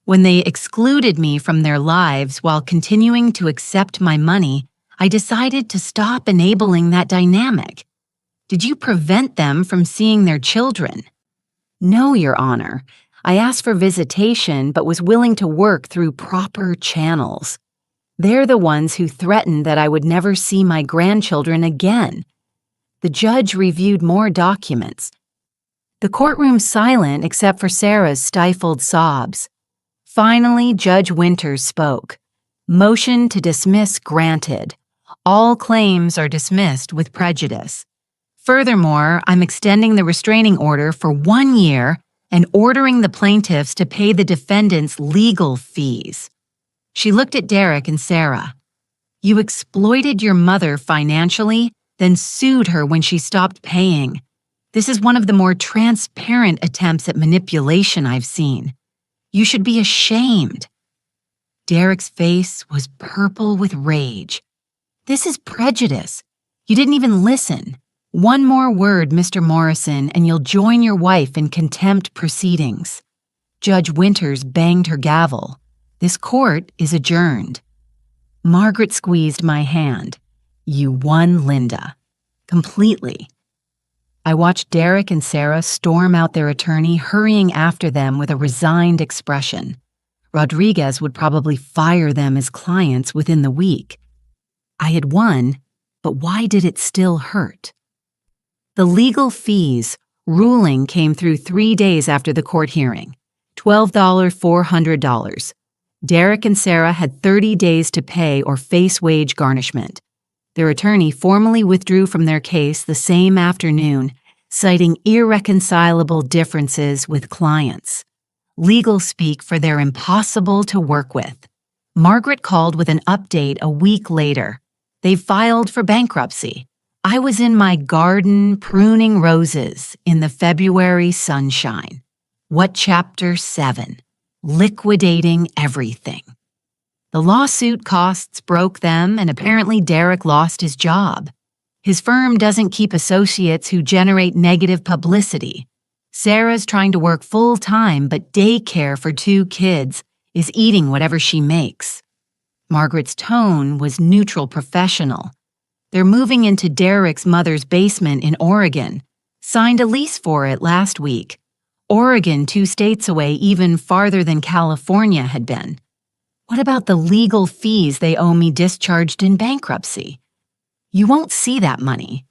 When they excluded me from their lives while continuing to accept my money, I decided to stop enabling that dynamic. Did you prevent them from seeing their children?" "No, Your Honor. I asked for visitation but was willing to work through proper channels. They're the ones who threatened that I would never see my grandchildren again." The judge reviewed more documents. The courtroom silent except for Sarah's stifled sobs. Finally, Judge Winters spoke. "Motion to dismiss granted. All claims are dismissed with prejudice. Furthermore, I'm extending the restraining order for 1 year and ordering the plaintiffs to pay the defendant's legal fees." She looked at Derek and Sarah. "You exploited your mother financially, then sued her when she stopped paying. This is one of the more transparent attempts at manipulation I've seen. You should be ashamed." Derek's face was purple with rage. "This is prejudice. You didn't even listen. One more word, Mr. Morrison, and you'll join your wife in contempt proceedings." Judge Winters banged her gavel. "This court is adjourned." Margaret squeezed my hand. "You won, Linda. Completely." I watched Derek and Sarah storm out their attorney, hurrying after them with a resigned expression. Rodriguez would probably fire them as clients within the week. I had won, but why did it still hurt? The legal fees ruling came through 3 days after the court hearing. $12,400. Derek and Sarah had 30 days to pay or face wage garnishment. Their attorney formally withdrew from their case the same afternoon, citing irreconcilable differences with clients. Legal speak for they're impossible to work with. Margaret called with an update a week later. They filed for bankruptcy. I was in my garden pruning roses in the February sunshine. What Chapter 7? Liquidating everything. The lawsuit costs broke them, and apparently Derek lost his job. His firm doesn't keep associates who generate negative publicity. Sarah's trying to work full-time, but daycare for 2 kids is eating whatever she makes. Margaret's tone was neutral professional. They're moving into Derek's mother's basement in Oregon. Signed a lease for it last week. Oregon 2 states away, even farther than California had been. What about the legal fees they owe me discharged in bankruptcy? You won't see that money.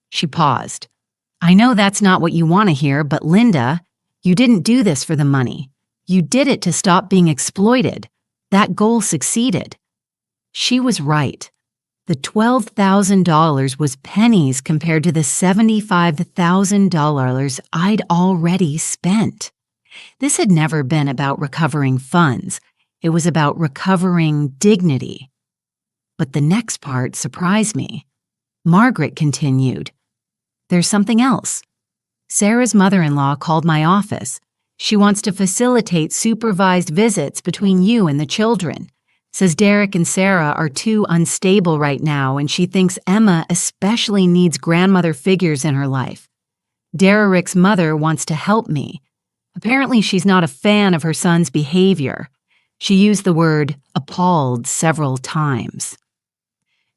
She paused. I know that's not what you want to hear, but Linda, You didn't do this for the money. You did it to stop being exploited. That goal succeeded. She was right. The $12,000 was pennies compared to the $75,000 I'd already spent. This had never been about recovering funds. It was about recovering dignity. But the next part surprised me. Margaret continued, "There's something else. Sarah's mother-in-law called my office. She wants to facilitate supervised visits between you and the children. Says Derek and Sarah are too unstable right now, and she thinks Emma especially needs grandmother figures in her life. Derek's mother wants to help me. Apparently she's not a fan of her son's behavior. She used the word appalled several times."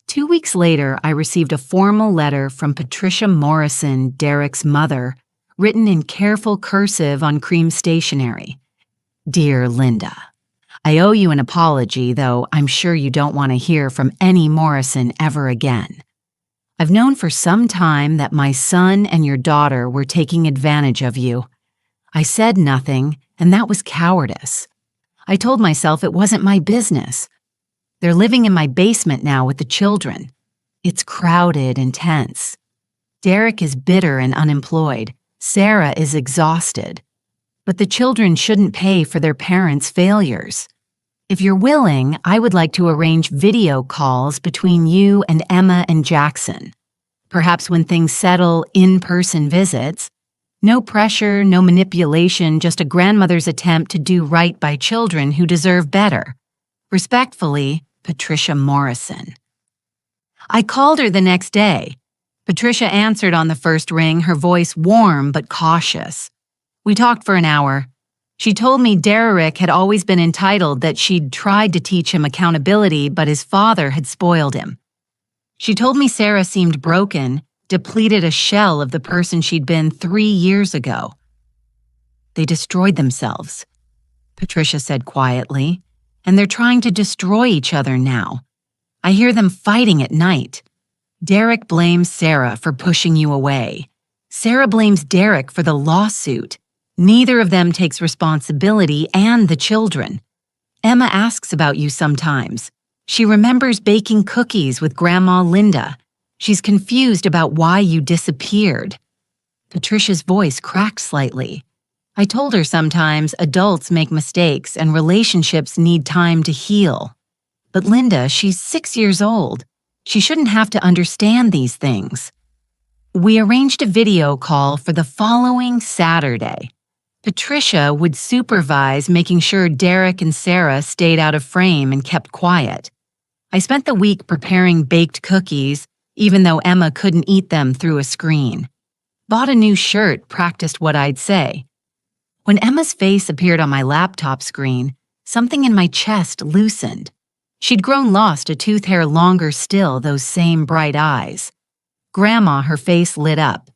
2 weeks later, I received a formal letter from Patricia Morrison, Derek's mother, written in careful cursive on cream stationery. "Dear Linda, I owe you an apology, though I'm sure you don't want to hear from any Morrison ever again. I've known for some time that my son and your daughter were taking advantage of you. I said nothing, and that was cowardice. I told myself it wasn't my business. They're living in my basement now with the children. It's crowded and tense. Derek is bitter and unemployed. Sarah is exhausted. But the children shouldn't pay for their parents' failures. If you're willing, I would like to arrange video calls between you and Emma and Jackson. Perhaps when things settle, in-person visits. No pressure, no manipulation, just a grandmother's attempt to do right by children who deserve better. Respectfully, Patricia Morrison." I called her the next day. Patricia answered on the first ring, her voice warm but cautious. We talked for an hour. She told me Derek had always been entitled, that she'd tried to teach him accountability, but his father had spoiled him. She told me Sarah seemed broken, depleted, a shell of the person she'd been 3 years ago. "They destroyed themselves," Patricia said quietly, "and they're trying to destroy each other now. I hear them fighting at night. Derek blames Sarah for pushing you away. Sarah blames Derek for the lawsuit. Neither of them takes responsibility, and the children. Emma asks about you sometimes. She remembers baking cookies with Grandma Linda. She's confused about why you disappeared." Patricia's voice cracked slightly. I told her sometimes adults make mistakes and relationships need time to heal. But Linda, she's 6 years old. She shouldn't have to understand these things. We arranged a video call for the following Saturday. Patricia would supervise making sure Derek and Sarah stayed out of frame and kept quiet. I spent the week preparing baked cookies, even though Emma couldn't eat them through a screen. Bought a new shirt, practiced what I'd say. When Emma's face appeared on my laptop screen, something in my chest loosened. She'd grown lost, a tooth hair longer still, those same bright eyes. "Grandma," her face lit up.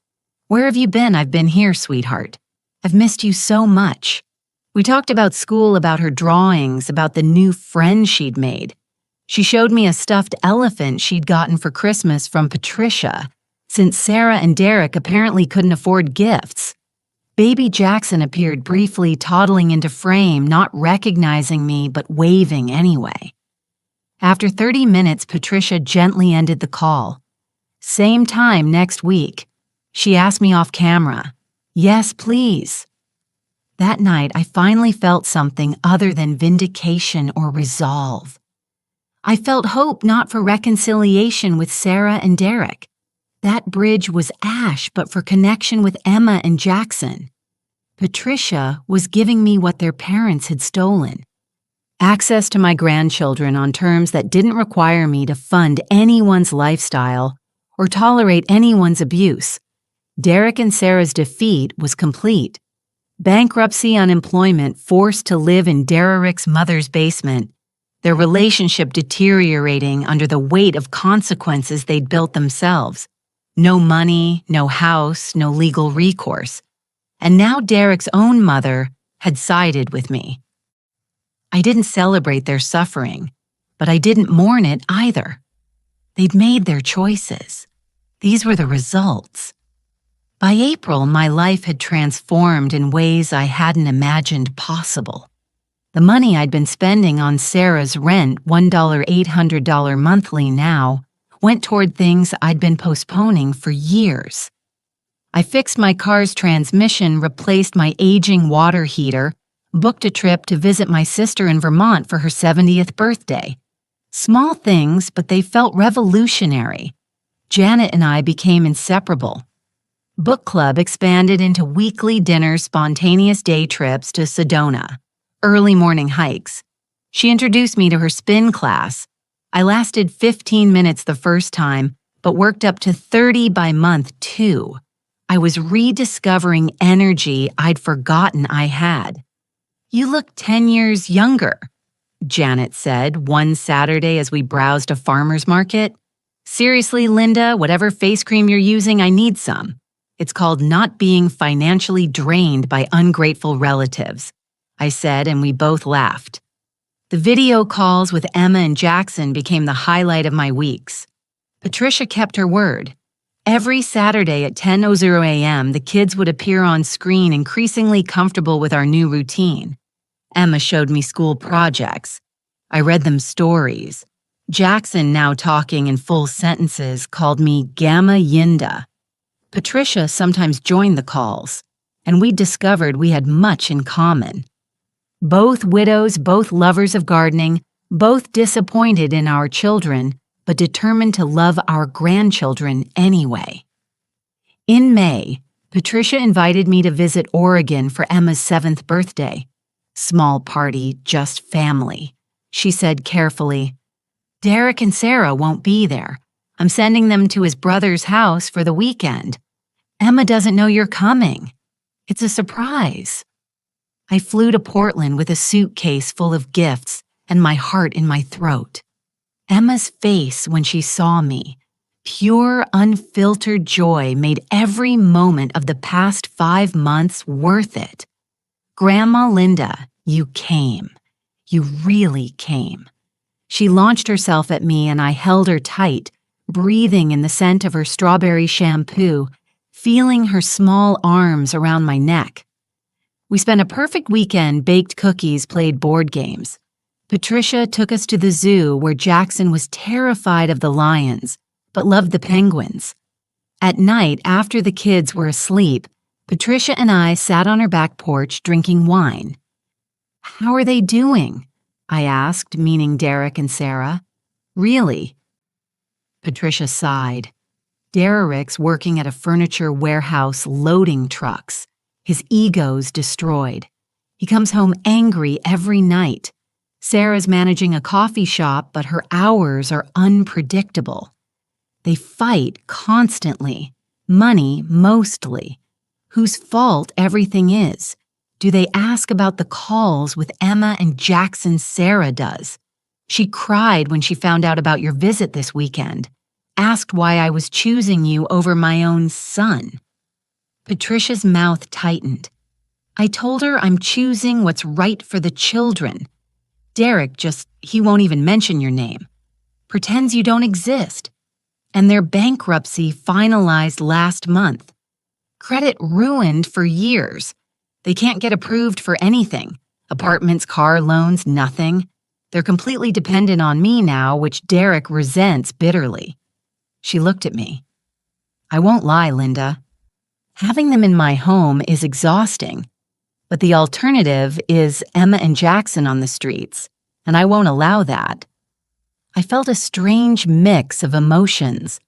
"Where have you been? I've been here, sweetheart. I've missed you so much." We talked about school, about her drawings, about the new friend she'd made. She showed me a stuffed elephant she'd gotten for Christmas from Patricia, since Sarah and Derek apparently couldn't afford gifts. Baby Jackson appeared briefly, toddling into frame, not recognizing me but waving anyway. After 30 minutes, Patricia gently ended the call. "Same time next week." She asked me off camera. "Yes, please." That night, I finally felt something other than vindication or resolve. I felt hope, not for reconciliation with Sarah and Derek. That bridge was ash, but for connection with Emma and Jackson. Patricia was giving me what their parents had stolen. Access to my grandchildren on terms that didn't require me to fund anyone's lifestyle or tolerate anyone's abuse. Derek and Sarah's defeat was complete. Bankruptcy, unemployment, forced to live in Derek's mother's basement, their relationship deteriorating under the weight of consequences they'd built themselves. No money, no house, no legal recourse. And now Derek's own mother had sided with me. I didn't celebrate their suffering, but I didn't mourn it either. They'd made their choices. These were the results. By April, my life had transformed in ways I hadn't imagined possible. The money I'd been spending on Sarah's rent, $1,800 monthly now, went toward things I'd been postponing for years. I fixed my car's transmission, replaced my aging water heater, booked a trip to visit my sister in Vermont for her 70th birthday. Small things, but they felt revolutionary. Janet and I became inseparable. Book club expanded into weekly dinners, spontaneous day trips to Sedona, early morning hikes. She introduced me to her spin class. I lasted 15 minutes the first time, but worked up to 30 by month 2. I was rediscovering energy I'd forgotten I had. "You look 10 years younger," Janet said one Saturday as we browsed a farmer's market. "Seriously, Linda, whatever face cream you're using, I need some. It's called not being financially drained by ungrateful relatives," I said, and we both laughed. The video calls with Emma and Jackson became the highlight of my weeks. Patricia kept her word. Every Saturday at 10:00 a.m., the kids would appear on screen, increasingly comfortable with our new routine. Emma showed me school projects. I read them stories. Jackson, now talking in full sentences, called me Gamma Yinda. Patricia sometimes joined the calls, and we discovered we had much in common. Both widows, both lovers of gardening, both disappointed in our children, but determined to love our grandchildren anyway. In May, Patricia invited me to visit Oregon for Emma's 7th birthday. "Small party, just family," she said carefully. "Derek and Sarah won't be there. I'm sending them to his brother's house for the weekend. Emma doesn't know you're coming. It's a surprise." I flew to Portland with a suitcase full of gifts and my heart in my throat. Emma's face when she saw me, pure, unfiltered joy, made every moment of the past 5 months worth it. "Grandma Linda, you came. You really came." She launched herself at me and I held her tight, breathing in the scent of her strawberry shampoo, feeling her small arms around my neck. We spent a perfect weekend, baked cookies, played board games. Patricia took us to the zoo where Jackson was terrified of the lions, but loved the penguins. At night, after the kids were asleep, Patricia and I sat on her back porch drinking wine. "How are they doing?" I asked, meaning Derek and Sarah. "Really?" Patricia sighed. Derek's working at a furniture warehouse loading trucks. His ego's destroyed. He comes home angry every night. Sarah's managing a coffee shop, but her hours are unpredictable. They fight constantly. Money, mostly. Whose fault everything is. Do they ask about the calls with Emma and Jackson? Sarah does. She cried when she found out about your visit this weekend. Asked why I was choosing you over my own son. Patricia's mouth tightened. I told her I'm choosing what's right for the children. Derek he won't even mention your name. Pretends you don't exist. And their bankruptcy finalized last month. Credit ruined for years. They can't get approved for anything. Apartments, car loans, nothing. They're completely dependent on me now, which Derek resents bitterly. She looked at me. "I won't lie, Linda. Having them in my home is exhausting. But the alternative is Emma and Jackson on the streets, and I won't allow that." I felt a strange mix of emotions.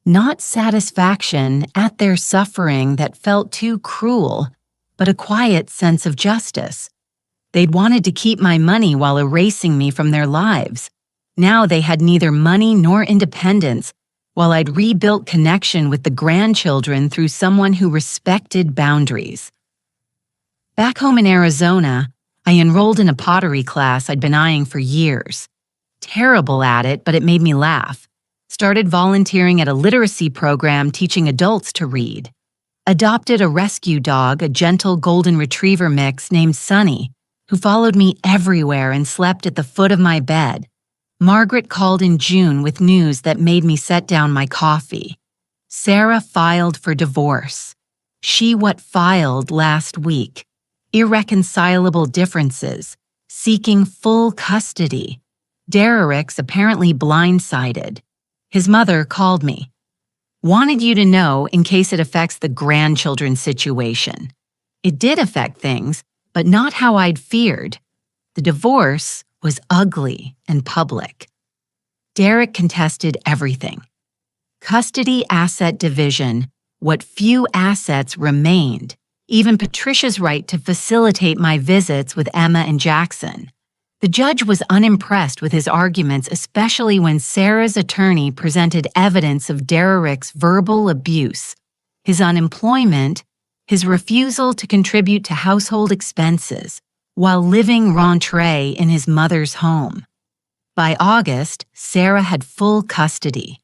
Not satisfaction at their suffering that felt too cruel, but a quiet sense of justice. They'd wanted to keep my money while erasing me from their lives. Now they had neither money nor independence, while I'd rebuilt connection with the grandchildren through someone who respected boundaries. Back home in Arizona, I enrolled in a pottery class I'd been eyeing for years. Terrible at it, but it made me laugh. Started volunteering at a literacy program teaching adults to read. Adopted a rescue dog, a gentle golden retriever mix named Sunny, who followed me everywhere and slept at the foot of my bed. Margaret called in June with news that made me set down my coffee. Sarah filed for divorce. She what filed last week. Irreconcilable differences. Seeking full custody. Derek's apparently blindsided. His mother called me. Wanted you to know in case it affects the grandchildren situation. It did affect things, but not how I'd feared. The divorce was ugly and public. Derek contested everything. Custody asset division, what few assets remained, even Patricia's right to facilitate my visits with Emma and Jackson. The judge was unimpressed with his arguments, especially when Sarah's attorney presented evidence of Derek's verbal abuse, his unemployment, his refusal to contribute to household expenses, while living rentree in his mother's home. By August, Sarah had full custody.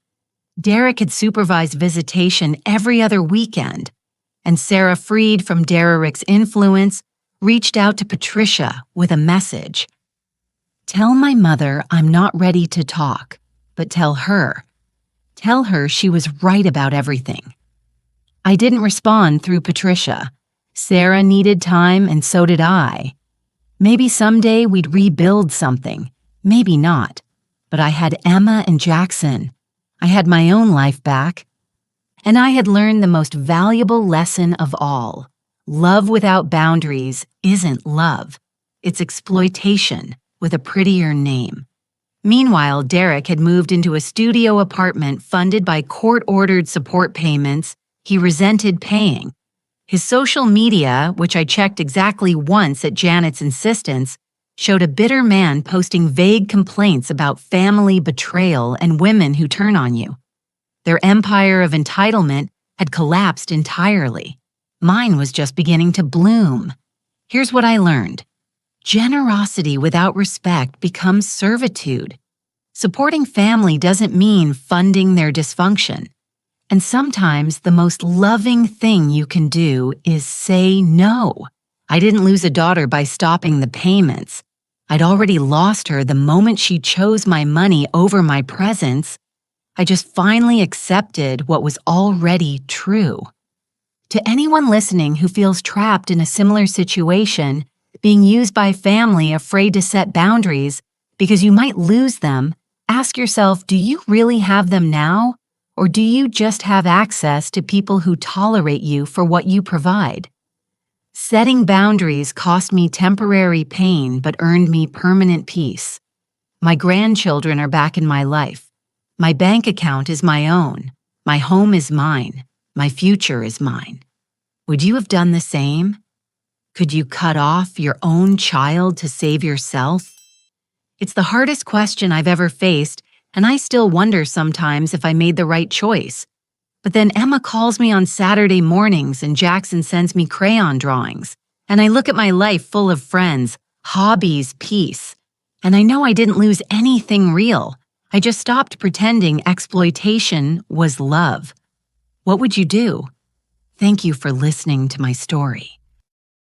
Derek had supervised visitation every other weekend, and Sarah, freed from Derek's influence, reached out to Patricia with a message. Tell my mother I'm not ready to talk, but tell her she was right about everything. I didn't respond through Patricia. Sarah needed time and so did I. Maybe someday we'd rebuild something, maybe not. But I had Emma and Jackson. I had my own life back. And I had learned the most valuable lesson of all. Love without boundaries isn't love. It's exploitation with a prettier name. Meanwhile, Derek had moved into a studio apartment funded by court-ordered support payments he resented paying. His social media, which I checked exactly once at Janet's insistence, showed a bitter man posting vague complaints about family betrayal and women who turn on you. Their empire of entitlement had collapsed entirely. Mine was just beginning to bloom. Here's what I learned. Generosity without respect becomes servitude. Supporting family doesn't mean funding their dysfunction. And sometimes the most loving thing you can do is say no. I didn't lose a daughter by stopping the payments. I'd already lost her the moment she chose my money over my presence. I just finally accepted what was already true. To anyone listening who feels trapped in a similar situation, being used by family afraid to set boundaries because you might lose them, ask yourself, do you really have them now? Or do you just have access to people who tolerate you for what you provide? Setting boundaries cost me temporary pain but earned me permanent peace. My grandchildren are back in my life. My bank account is my own. My home is mine. My future is mine. Would you have done the same? Could you cut off your own child to save yourself? It's the hardest question I've ever faced, and I still wonder sometimes if I made the right choice. But then Emma calls me on Saturday mornings and Jackson sends me crayon drawings. And I look at my life full of friends, hobbies, peace. And I know I didn't lose anything real. I just stopped pretending exploitation was love. What would you do? Thank you for listening to my story.